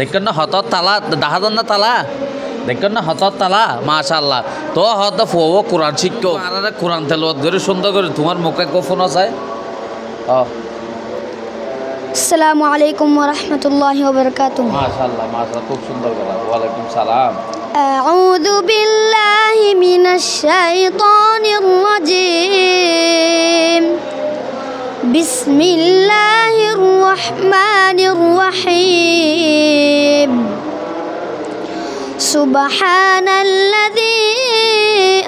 দেখেন না হত তালা দাহাদান না তালা দেখেন না হত তালা মাশাআল্লাহ তো হত ফুয়ো কোরআন শিক্ষক আর কোরআন তেলাওয়াত করে সুন্দর করে তোমার মুখে গোপন আছে আসসালামু আলাইকুম ওয়া রাহমাতুল্লাহি ওয়া বারাকাতুহু মাশাআল্লাহ মাশাআল্লাহ খুব সুন্দর কথা ওয়া আলাইকুম সালাম আউযু বিল্লাহি মিনাশ শাইতানির রাজীম বিসমিল্লাহির রহমানির রহিম সুবহানাল্লাযী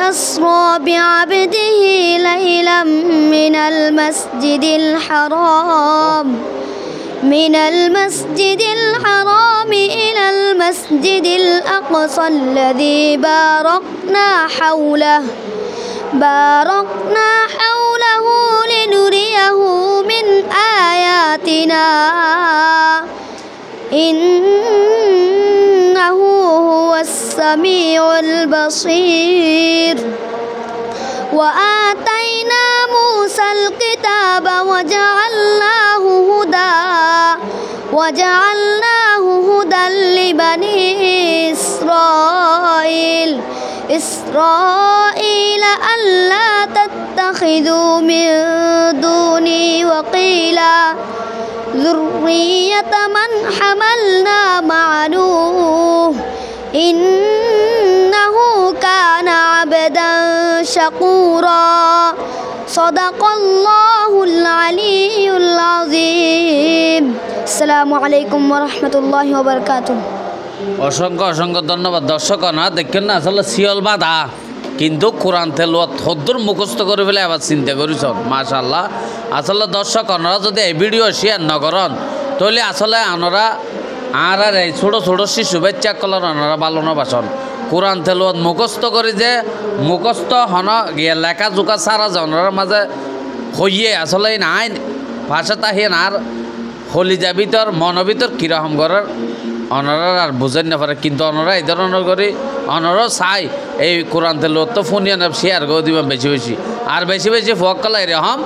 আসরা বি'আবদিহি লাইলাম মিনাল মাসজিদিল হারাম من المسجد الحرام إلى المسجد الأقصى الذي باركنا حوله لنريه من آياتنا إنه هو السميع البصير وآتينا موسى الكتاب وجعلناه هدى لبني إسرائيل ألا تتخذوا من دوني وقيلا ذرية من حملنا مع نوح إنه كان عبدا شكورا صدق الله العلي العظيم السلام عليكم ورحمة الله وبركاته অসংখ্য অসংখ্য ধন্যবাদ দর্শক না দেখেন না আসলে শিয়ল বাধা কিন্তু কোরআন তেলাওয়াত হদ্দুর মুখস্থ করে ফেলে আবার চিন্তা করিস মাশাআল্লাহ আসলে দর্শক আপনারা যদি এই ভিডিও শেয়ার না করেন তাহলে আসলে আপনারা আর এই ছোটো ছোটো শিশু বাচ্চা কলেন আপনারা ভালো না বাসন কোরআন তেলাওয়াত মুখস্থ করে যে মুখস্থ হন গিয়ে লেখা জোকা সারা জনরার মাঝে হইয়ে আসলে নাই ভাষা তাহিয়ে আর হলি যা ভিতর মন ভিতর কীরকম করার অনরা আর বুঝেন না পারে কিন্তু অনরা এই ধরনের করে অনরা চাই এই কোরআন তেলাওয়াত তো ফোনিয়া না শেয়ার করে দিবেন বেশি বেশি আর বেশি বেশি ফকলা এরকম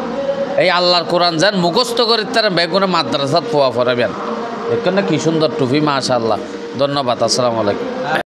এই আল্লাহর কোরআন যান মুখস্থ করে তারা বেগুনে মাদ্রাসাত পোয়া ফরাবেন এখানে কি সুন্দর টুপি মাশাআল্লাহ ধন্যবাদ আসসালামু আলাইকুম